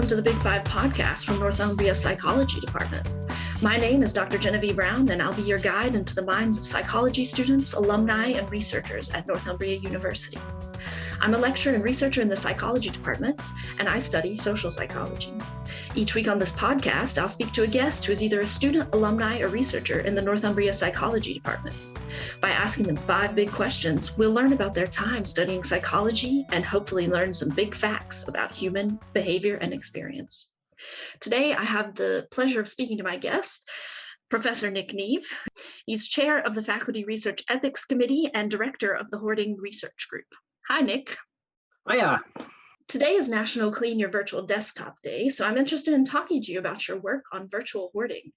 welcome to the Big Five podcast from Northumbria Psychology Department. My name is Dr. Genevieve Brown, and I'll be your guide into the minds of psychology students, alumni, and researchers at Northumbria University. I'm a lecturer and researcher in the psychology department, and I study social psychology. Each week on this podcast, I'll speak to a guest who is either a student, alumni, or researcher in the Northumbria Psychology Department. By asking them 5 big questions, we'll learn about their time studying psychology and hopefully learn some big facts about human behavior and experience. Today, I have the pleasure of speaking to my guest, Professor Nick Neave. He's chair of the Faculty Research Ethics Committee and director of the Hoarding Research Group. Hi, Nick. Hiya. Today is National Clean Your Virtual Desktop Day, so I'm interested in talking to you about your work on virtual hoarding.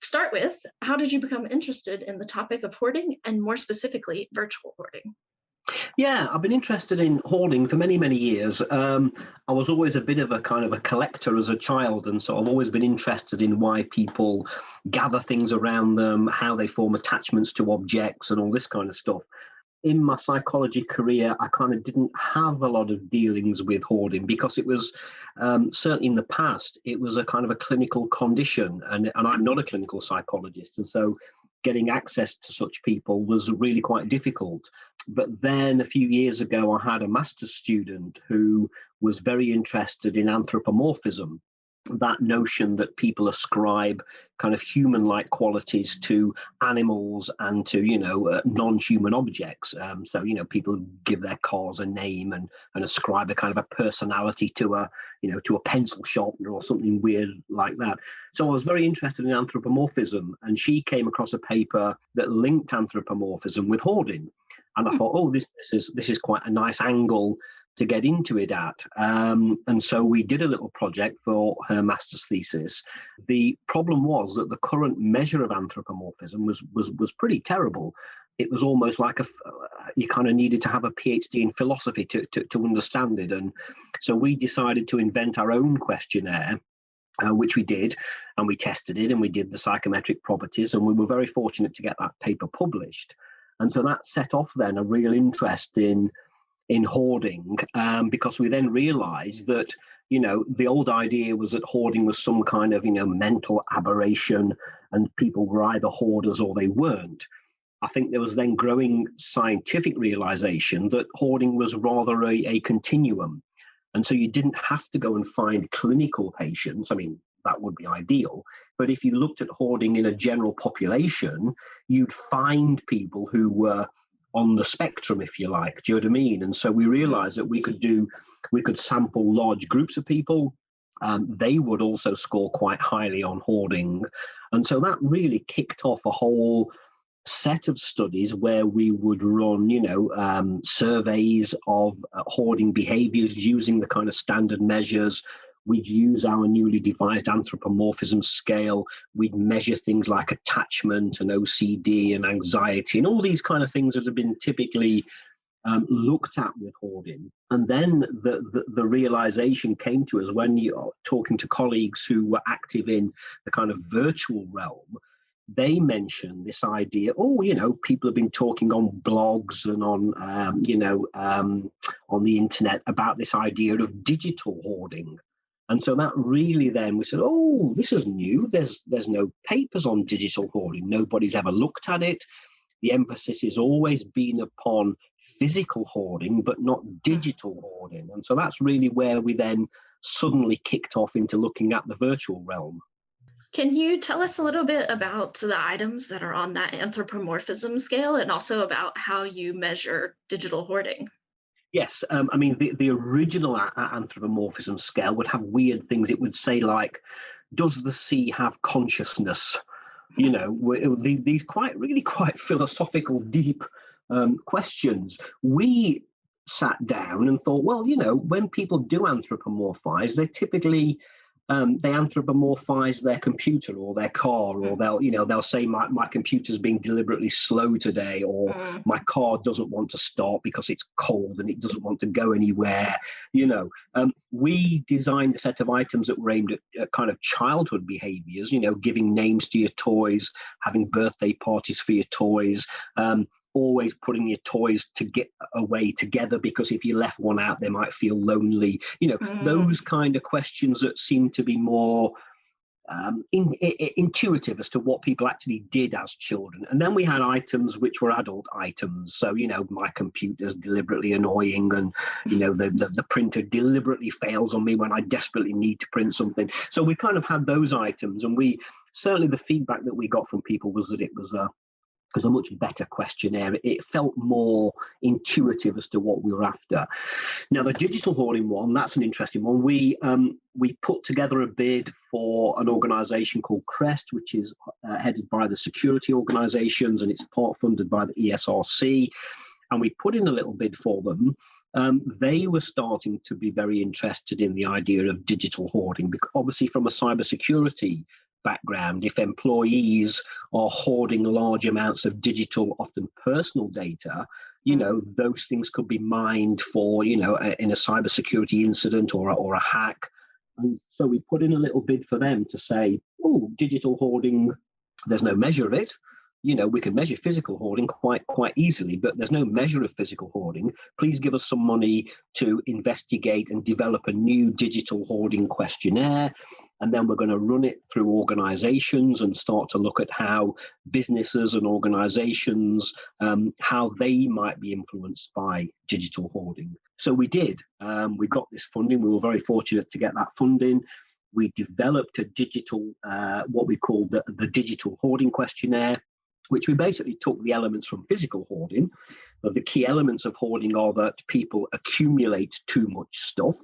To start with, how did you become interested in the topic of hoarding and more specifically, virtual hoarding? Yeah, I've been interested in hoarding for many, many years. I was always a bit of a kind of a collector as a child, and so I've always been interested in why people gather things around them, how they form attachments to objects and all this kind of stuff. In my psychology career, I kind of didn't have a lot of dealings with hoarding because it was, certainly in the past, it was a kind of a clinical condition, and I'm not a clinical psychologist, and so getting access to such people was really quite difficult. But then a few years ago, I had a master's student who was very interested in anthropomorphism, that notion that people ascribe kind of human-like qualities to animals and to, non-human objects. So, people give their cars a name and ascribe a kind of a personality to a pencil sharpener or something weird like that. So I was very interested in anthropomorphism, and she came across a paper that linked anthropomorphism with hoarding. And I thought, this is quite a nice angle to get into it at. And so we did a little project for her master's thesis. The problem was that the current measure of anthropomorphism was pretty terrible. It was almost like you kind of needed to have a PhD in philosophy to understand it. And so we decided to invent our own questionnaire, which we did, and we tested it, and we did the psychometric properties, and we were very fortunate to get that paper published. And so that set off then a real interest in hoarding, because we then realized that, the old idea was that hoarding was some kind of, mental aberration and people were either hoarders or they weren't. I think there was then growing scientific realization that hoarding was rather a continuum. And so you didn't have to go and find clinical patients. I mean, that would be ideal. But if you looked at hoarding in a general population, you'd find people who were on the spectrum, if you like. Do you know what I mean? And so we realized that we could sample large groups of people. They would also score quite highly on hoarding. And so that really kicked off a whole set of studies where we would run, surveys of hoarding behaviors using the kind of standard measures. We'd use our newly devised anthropomorphism scale. We'd measure things like attachment and OCD and anxiety and all these kind of things that have been typically looked at with hoarding. And then the realization came to us when you're talking to colleagues who were active in the kind of virtual realm. They mentioned this idea, people have been talking on blogs and on the internet about this idea of digital hoarding. And so that really then we said, this is new. There's no papers on digital hoarding. Nobody's ever looked at it. The emphasis has always been upon physical hoarding, but not digital hoarding. And so that's really where we then suddenly kicked off into looking at the virtual realm. Can you tell us a little bit about the items that are on that anthropomorphism scale and also about how you measure digital hoarding? Yes, the original anthropomorphism scale would have weird things. It would say like, does the sea have consciousness? These really quite philosophical, deep questions. We sat down and thought, when people do anthropomorphize, they typically they anthropomorphize their computer or their car, or they'll say my computer's being deliberately slow today, or my car doesn't want to start because it's cold and it doesn't want to go anywhere. We designed a set of items that were aimed at kind of childhood behaviors, giving names to your toys, having birthday parties for your toys, always putting your toys to get away together, because if you left one out, they might feel lonely. Those kind of questions that seem to be more intuitive as to what people actually did as children. And then we had items which were adult items. So, my computer's deliberately annoying, and, the printer deliberately fails on me when I desperately need to print something. So we kind of had those items, and certainly the feedback that we got from people was that it was a much better questionnaire. It felt more intuitive as to what we were after. Now, the digital hoarding one, that's an interesting one. We put together a bid for an organisation called CREST, which is headed by the security organisations, and it's part funded by the ESRC. And we put in a little bid for them. They were starting to be very interested in the idea of digital hoarding, because obviously from a cybersecurity background, if employees are hoarding large amounts of digital, often personal data, those things could be mined for, in a cybersecurity incident or a hack. And so we put in a little bid for them to say, digital hoarding, there's no measure of it. We can measure physical hoarding quite easily, but there's no measure of physical hoarding. Please give us some money to investigate and develop a new digital hoarding questionnaire. And then we're going to run it through organizations and start to look at how businesses and organizations, how they might be influenced by digital hoarding. So we did. We got this funding. We were very fortunate to get that funding. We developed a digital, what we call the digital hoarding questionnaire, which we basically took the elements from physical hoarding. The key elements of hoarding are that people accumulate too much stuff.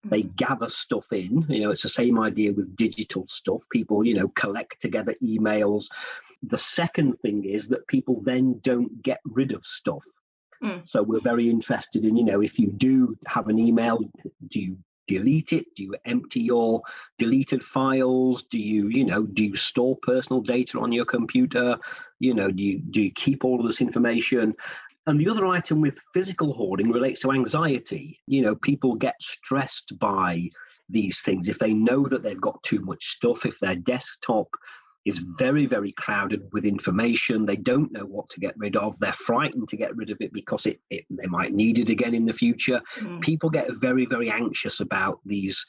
They gather stuff in. It's the same idea with digital stuff. People, collect together emails. The second thing is that people then don't get rid of stuff. So we're very interested in, if you do have an email, do you delete it? Do you empty your deleted files? Do you store personal data on your computer? Do you keep all of this information? And the other item with physical hoarding relates to anxiety. People get stressed by these things. If they know that they've got too much stuff, if their desktop is very, very crowded with information, they don't know what to get rid of, they're frightened to get rid of it because they might need it again in the future. People get very, very anxious about these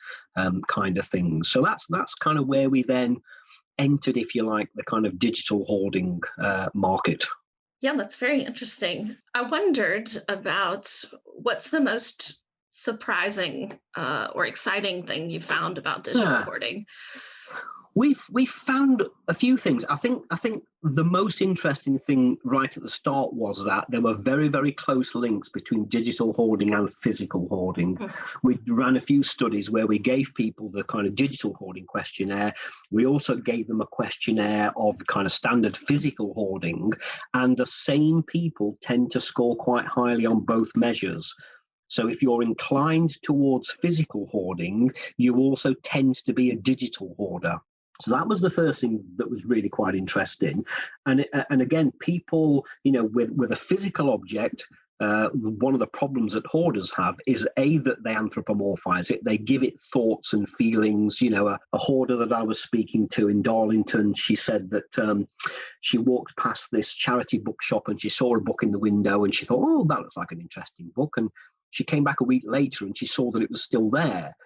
kind of things. So that's kind of where we then entered, if you like, the kind of digital hoarding market. Yeah, that's very interesting. I wondered about what's the most surprising or exciting thing you found about digital hoarding. We've found a few things. I think the most interesting thing right at the start was that there were very, very close links between digital hoarding and physical hoarding. We ran a few studies where we gave people the kind of digital hoarding questionnaire. We also gave them a questionnaire of kind of standard physical hoarding, and the same people tend to score quite highly on both measures. So if you're inclined towards physical hoarding, you also tend to be a digital hoarder. So that was the first thing that was really quite interesting. And again, people, with a physical object, one of the problems that hoarders have is that they anthropomorphise it. They give it thoughts and feelings. A hoarder that I was speaking to in Darlington, she said that she walked past this charity bookshop and she saw a book in the window and she thought, that looks like an interesting book. And she came back a week later and she saw that it was still there.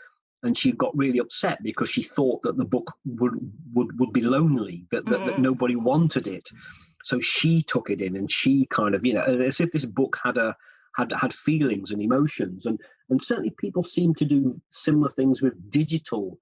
And she got really upset because she thought that the book would be lonely, that nobody wanted it. So she took it in and she kind of, as if this book had feelings and emotions. And certainly people seem to do similar things with digital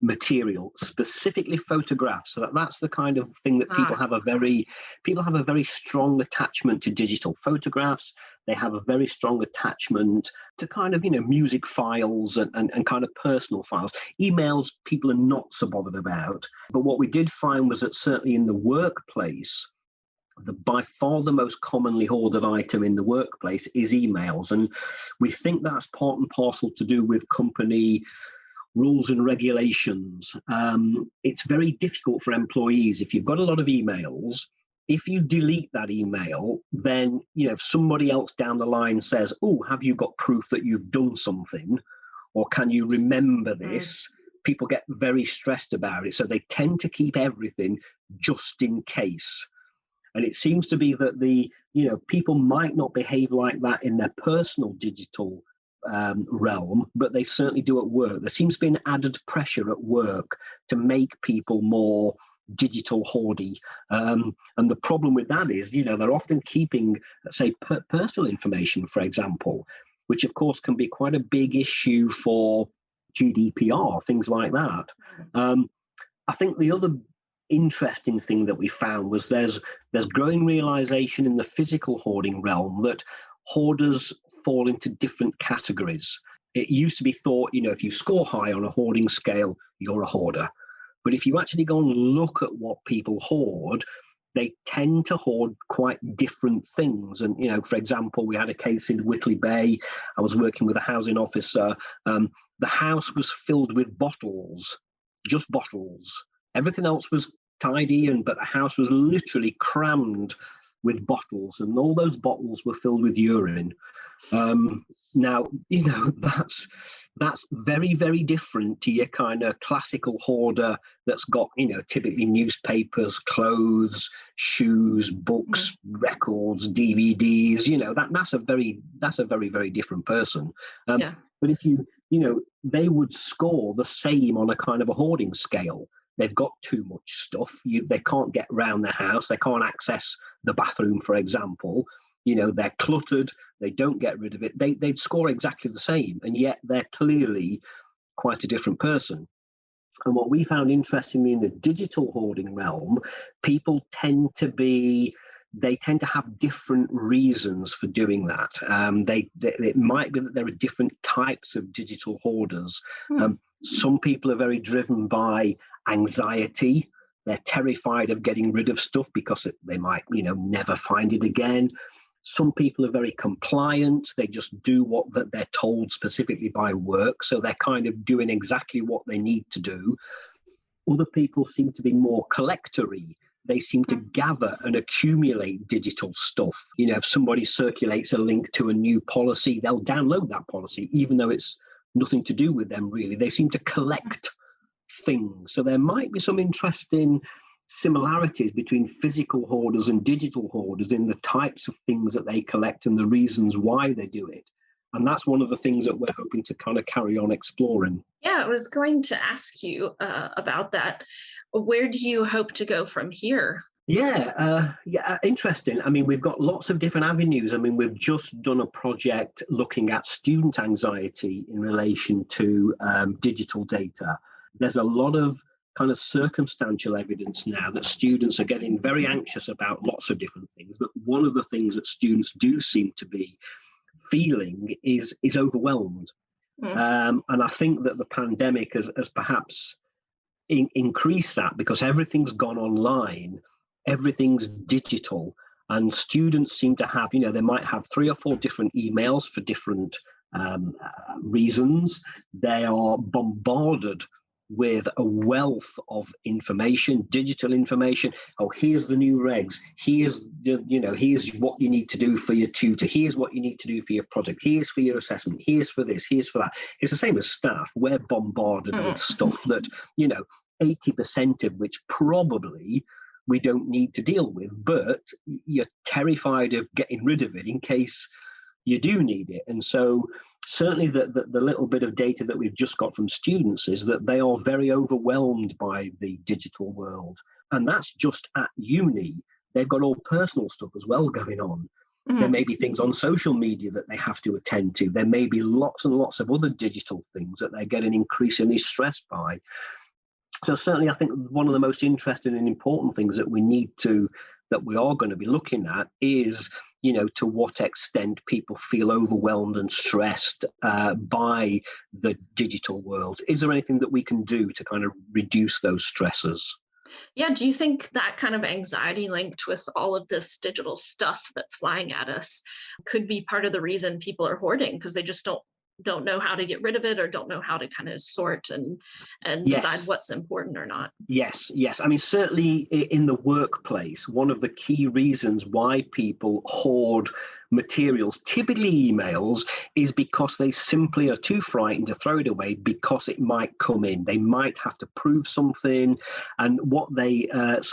material, specifically photographs. So that's the kind of thing that people have a very strong attachment to digital photographs. They have a very strong attachment to kind of, music files and kind of personal files. Emails, people are not so bothered about. But what we did find was that certainly in the workplace, by far the most commonly hoarded item in the workplace is emails. And we think that's part and parcel to do with company rules and regulations. It's very difficult for employees. If you've got a lot of emails, if you delete that email, then if somebody else down the line says, have you got proof that you've done something, or can you remember this? People get very stressed about it. So they tend to keep everything just in case. And it seems to be that the people might not behave like that in their personal digital realm, but they certainly do at work. There seems to be an added pressure at work to make people more digital hoardy. And the problem with that is, they're often keeping, say, personal information, for example, which of course can be quite a big issue for GDPR, things like that. I think the other interesting thing that we found was there's growing realization in the physical hoarding realm that hoarders fall into different categories. It used to be thought, if you score high on a hoarding scale, you're a hoarder. But if you actually go and look at what people hoard, they tend to hoard quite different things. And, for example, we had a case in Whitley Bay. I was working with a housing officer. The house was filled with bottles, just bottles. Everything else was tidy, but the house was literally crammed with bottles, and all those bottles were filled with urine. Now, that's very, very different to your kind of classical hoarder that's got, typically newspapers, clothes, shoes, books, records, DVDs. That's a very, very different person. Yeah. But if they would score the same on a kind of a hoarding scale. They've got too much stuff. They can't get around their house. They can't access the bathroom, for example. They're cluttered. They don't get rid of it. They'd score exactly the same, and yet they're clearly quite a different person. And what we found interestingly in the digital hoarding realm, people tend to have different reasons for doing that. It might be that there are different types of digital hoarders. Some people are very driven by anxiety. They're terrified of getting rid of stuff because they might, never find it again. Some people are very compliant. They just do what they're told specifically by work. So they're kind of doing exactly what they need to do. Other people seem to be more collectory. They seem to gather and accumulate digital stuff. If somebody circulates a link to a new policy, they'll download that policy, even though it's nothing to do with them, really. They seem to collect things. So there might be some interesting similarities between physical hoarders and digital hoarders in the types of things that they collect and the reasons why they do it. And that's one of the things that we're hoping to kind of carry on exploring. Yeah, I was going to ask you about that. Where do you hope to go from here? Yeah, interesting. I mean, we've got lots of different avenues. I mean, we've just done a project looking at student anxiety in relation to digital data. There's a lot of kind of circumstantial evidence now that students are getting very anxious about lots of different things. But one of the things that students do seem to be feeling is overwhelmed. And I think that the pandemic has perhaps increased that, because everything's gone online, everything's digital, and students seem to have, they might have 3 or 4 different emails for different reasons. They are bombarded with a wealth of information, digital information. Oh, here's the new regs. Here's what you need to do for your tutor. Here's what you need to do for your project. Here's for your assessment. Here's for this. Here's for that. It's the same as staff. We're bombarded with stuff that, 80% of which probably we don't need to deal with, but you're terrified of getting rid of it in case you do need it. And so certainly the little bit of data that we've just got from students is that they are very overwhelmed by the digital world. And that's just at uni. They've got all personal stuff as well going on. There may be things on social media that they have to attend to. There may be lots and lots of other digital things that they're getting increasingly stressed by. So certainly I think one of the most interesting and important things that we are going to be looking at is, to what extent people feel overwhelmed and stressed by the digital world. Is there anything that we can do to kind of reduce those stresses? Yeah, do you think that kind of anxiety linked with all of this digital stuff that's flying at us could be part of the reason people are hoarding, because they just don't know how to get rid of it, or don't know how to kind of sort and decide what's important or not? Yes. I mean, certainly in the workplace, one of the key reasons why people hoard materials, typically emails, is because they simply are too frightened to throw it away because it might come in. They might have to prove something. And what they,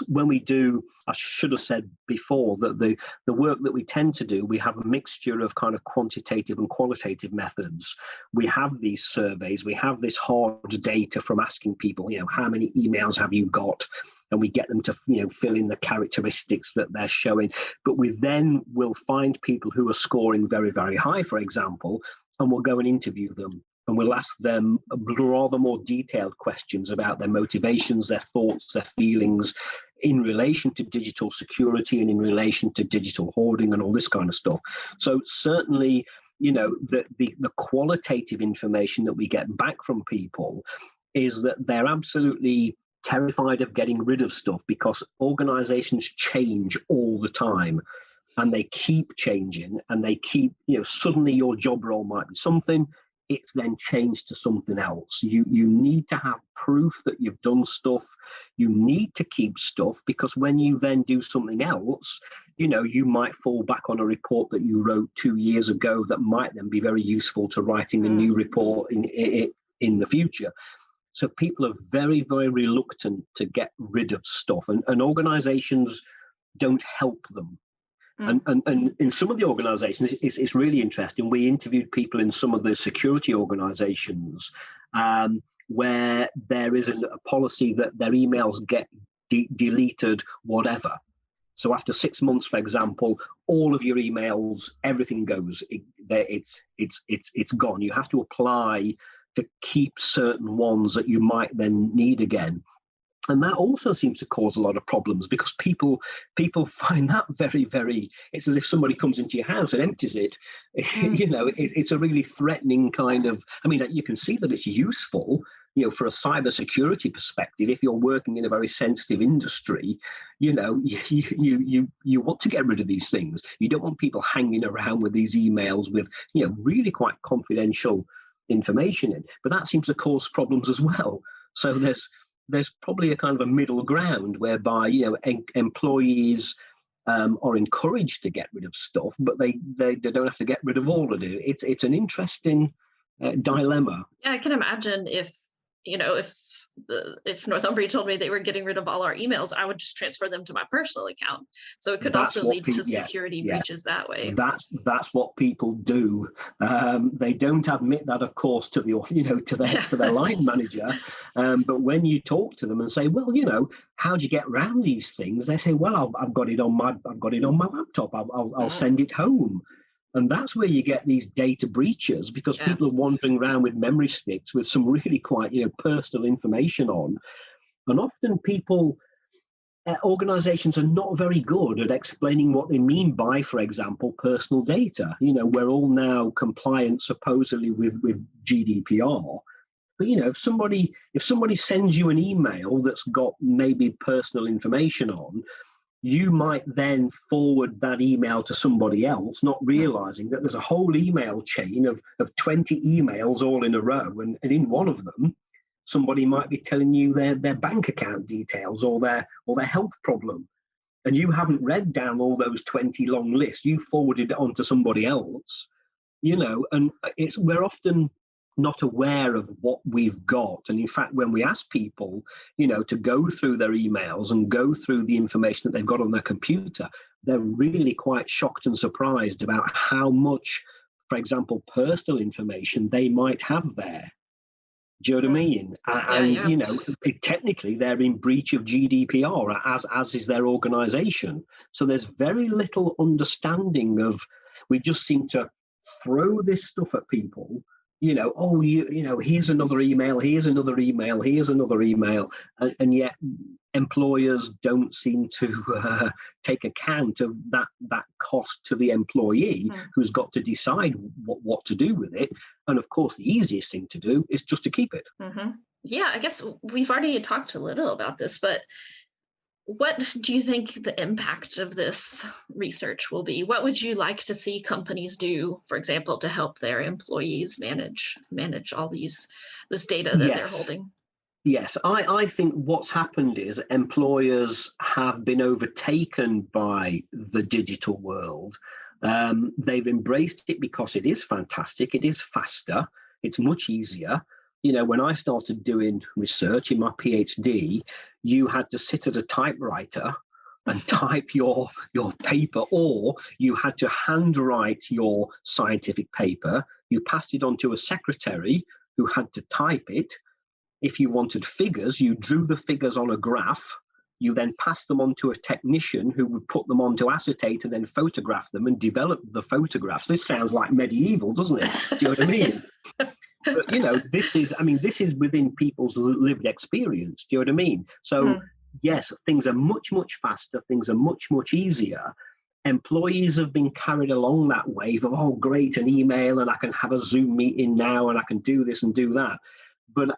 when we do, I should have said before that the work that we tend to do, we have a mixture of kind of quantitative and qualitative methods. We have these surveys, we have this hard data from asking people, how many emails have you got? And we get them to, fill in the characteristics that they're showing. But we then will find people who are scoring very, very high, for example, and we'll go and interview them. And we'll ask them rather more detailed questions about their motivations, their thoughts, their feelings in relation to digital security and in relation to digital hoarding and all this kind of stuff. So certainly, the qualitative information that we get back from people is that they're absolutely terrified of getting rid of stuff because organizations change all the time and they keep changing and they keep, suddenly your job role might be something, it's then changed to something else. You need to have proof that you've done stuff. You need to keep stuff because when you then do something else, you might fall back on a report that you wrote 2 years ago that might then be very useful to writing a new report in the future. So people are very, very reluctant to get rid of stuff, and organizations don't help them. And in some of the organizations, it's really interesting. We interviewed people in some of the security organizations where there is a policy that their emails get deleted, whatever. So after 6 months, for example, all of your emails, everything goes. It's gone. You have to apply to keep certain ones that you might then need again. And that also seems to cause a lot of problems because people find that very, very, it's as if somebody comes into your house and empties it. It's a really threatening kind of, you can see that it's useful, for a cybersecurity perspective. If you're working in a very sensitive industry, you want to get rid of these things. You don't want people hanging around with these emails with, really quite confidential information in, but that seems to cause problems as well. So there's probably a kind of a middle ground whereby employees are encouraged to get rid of stuff, but they don't have to get rid of all of it. It's an interesting dilemma. Yeah, I can imagine if Northumbria told me they were getting rid of all our emails, I would just transfer them to my personal account. So it could also lead to security breaches that way. That's what people do. They don't admit that, of course, to to their line manager. But when you talk to them and say, well, how do you get around these things? They say, well, I've got it on my laptop. I'll send it home. And that's where you get these data breaches because people are wandering around with memory sticks with some really quite, personal information on. And often organizations are not very good at explaining what they mean by, for example, personal data. We're all now compliant supposedly with GDPR. But, if somebody sends you an email that's got maybe personal information on, you might then forward that email to somebody else, not realizing that there's a whole email chain of 20 emails all in a row. And in one of them, somebody might be telling you their bank account details or their health problem. And you haven't read down all those 20 long lists. You forwarded it on to somebody else, and we're often not aware of what we've got. And in fact, when we ask people, to go through their emails and go through the information that they've got on their computer, they're really quite shocked and surprised about how much, for example, personal information they might have there. Do you know what I mean? And, technically they're in breach of GDPR, as is their organization. So there's very little understanding of, we just seem to throw this stuff at people. Here's another email, here's another email, here's another email. And yet employers don't seem to take account of that cost to the employee who's got to decide what to do with it. And of course, the easiest thing to do is just to keep it. Yeah, I guess we've already talked a little about this, but what do you think the impact of this research will be? What would you like to see companies do, for example, to help their employees manage all this data that they're holding? Yes, I think what's happened is employers have been overtaken by the digital world They've embraced it because it is fantastic. It is faster. It's much easier. When I started doing research in my PhD, you had to sit at a typewriter and type your paper, or you had to handwrite your scientific paper. You passed it on to a secretary who had to type it. If you wanted figures, you drew the figures on a graph. You then passed them on to a technician who would put them onto acetate and then photograph them and develop the photographs. This sounds like medieval, doesn't it? Do you know what I mean? But this is within people's lived experience. Do you know what I mean? So yes, things are much, much faster. Things are much, much easier. Employees have been carried along that wave of, oh, great, an email, and I can have a Zoom meeting now, and I can do this and do that. But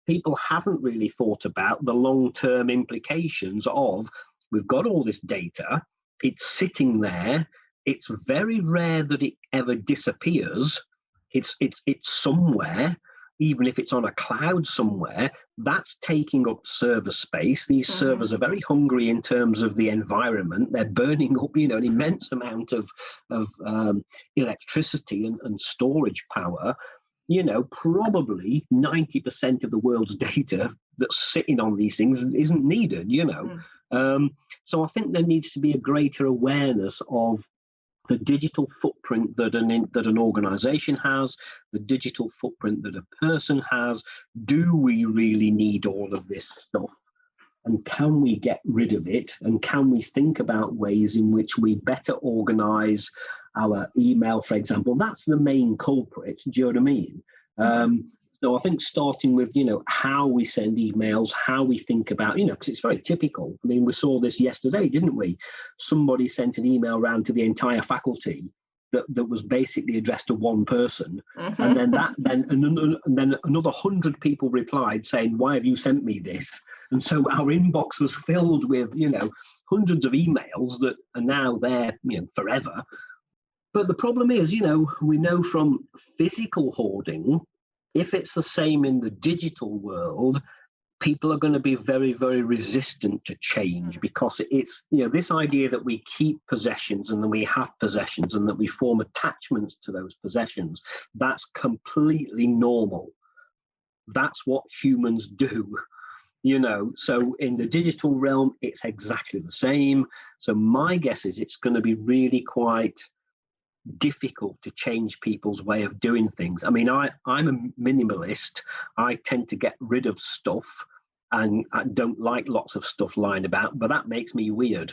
people haven't really thought about the long-term implications of, we've got all this data, it's sitting there, it's very rare that it ever disappears. It's somewhere, even if it's on a cloud somewhere, that's taking up server space. These servers are very hungry in terms of the environment. They're burning up, an immense amount of electricity and storage power. Probably 90% of the world's data that's sitting on these things isn't needed, So I think there needs to be a greater awareness of the digital footprint that an organization has, the digital footprint that a person has. Do we really need all of this stuff? And can we get rid of it? And can we think about ways in which we better organize our email, for example? That's the main culprit. Do you know what I mean? So I think starting with, how we send emails, how we think about, because it's very typical. I mean, we saw this yesterday, didn't we? Somebody sent an email around to the entire faculty that was basically addressed to one person. And then then another 100 people replied saying, why have you sent me this? And so our inbox was filled with, hundreds of emails that are now there, forever. But the problem is, we know from physical hoarding, if it's the same in the digital world, people are going to be very, very resistant to change, because it's, this idea that we keep possessions and then we have possessions and that we form attachments to those possessions, that's completely normal. That's what humans do. So in the digital realm, it's exactly the same. So my guess is it's going to be really quite difficult to change people's way of doing things. I mean, I'm a minimalist. I tend to get rid of stuff, and I don't like lots of stuff lying about, but that makes me weird,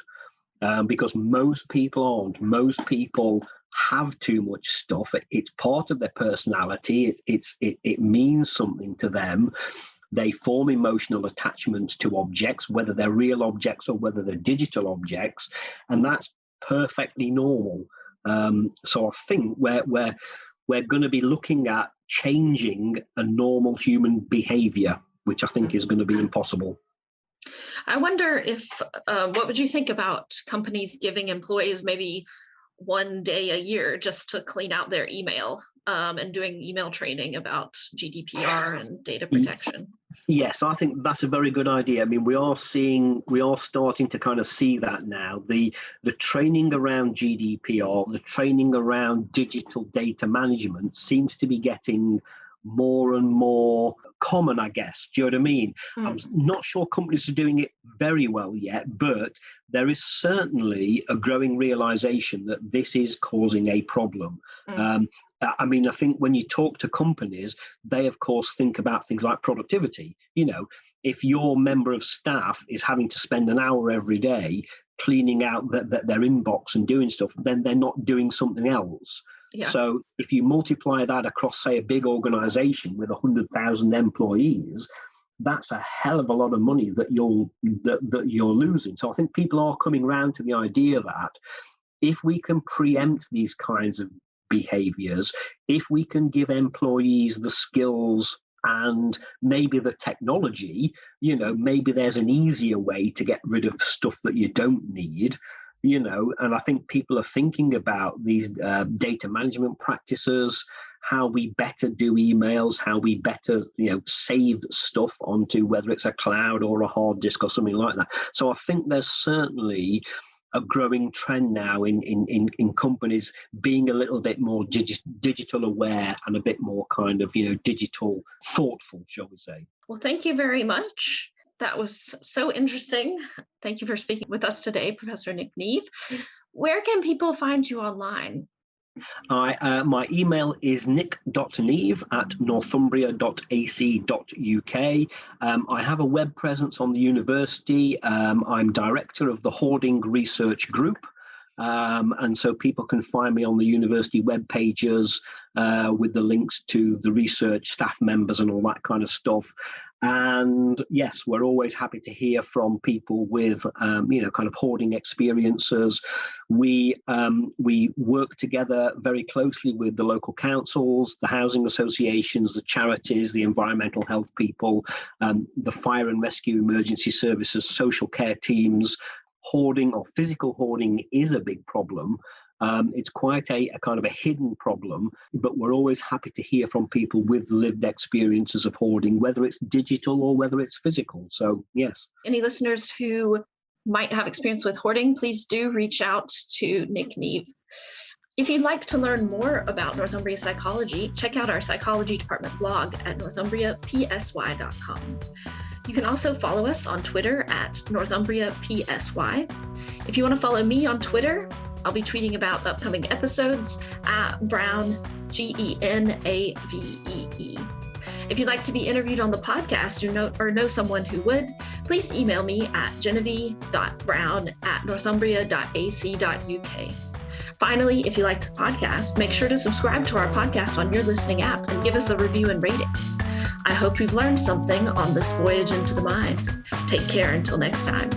because most people aren't. Most people have too much stuff. It's part of their personality. It means something to them. They form emotional attachments to objects, whether they're real objects or whether they're digital objects, and that's perfectly normal. So I think we're going to be looking at changing a normal human behavior, which I think is going to be impossible. I wonder if, what would you think about companies giving employees maybe one day a year just to clean out their email, and doing email training about GDPR and data protection? Yes, I think that's a very good idea. I mean, we are starting to kind of see that now. The training around GDPR, the training around digital data management seems to be getting more and more common, I guess. Do you know what I mean? I'm not sure companies are doing it very well yet, but there is certainly a growing realization that this is causing a problem. I mean, I think when you talk to companies, they, of course, think about things like productivity. If your member of staff is having to spend an hour every day cleaning out their inbox and doing stuff, then they're not doing something else. Yeah. So if you multiply that across, say, a big organization with 100,000 employees, that's a hell of a lot of money that you're losing. So I think people are coming around to the idea that if we can preempt these kinds of behaviors, if we can give employees the skills and maybe the technology, maybe there's an easier way to get rid of stuff that you don't need, and I think people are thinking about these data management practices, how we better do emails, how we better, save stuff onto whether it's a cloud or a hard disk or something like that. So I think there's certainly a growing trend now in companies being a little bit more digital aware and a bit more kind of, digital thoughtful, shall we say. Well, thank you very much. That was so interesting. Thank you for speaking with us today, Professor Nick Neave. Where can people find you online? My email is nick.neave@northumbria.ac.uk. I have a web presence on the university. I'm director of the Hoarding Research Group. And so people can find me on the university web pages with the links to the research staff members and all that kind of stuff. And yes, we're always happy to hear from people with, kind of hoarding experiences. We work together very closely with the local councils, the housing associations, the charities, the environmental health people, the fire and rescue emergency services, social care teams. Hoarding or physical hoarding is a big problem. It's quite a kind of a hidden problem, but we're always happy to hear from people with lived experiences of hoarding, whether it's digital or whether it's physical. So, yes. Any listeners who might have experience with hoarding, please do reach out to Nick Neave. If you'd like to learn more about Northumbria Psychology, check out our Psychology Department blog at northumbriapsy.com. You can also follow us on Twitter at NorthumbriaPSY. If you want to follow me on Twitter, I'll be tweeting about upcoming episodes at Brown, GENAVEE. If you'd like to be interviewed on the podcast or know someone who would, please email me at genevieve.brown@northumbria.ac.uk. Finally, if you liked the podcast, make sure to subscribe to our podcast on your listening app and give us a review and rating. I hope you've learned something on this voyage into the mind. Take care until next time.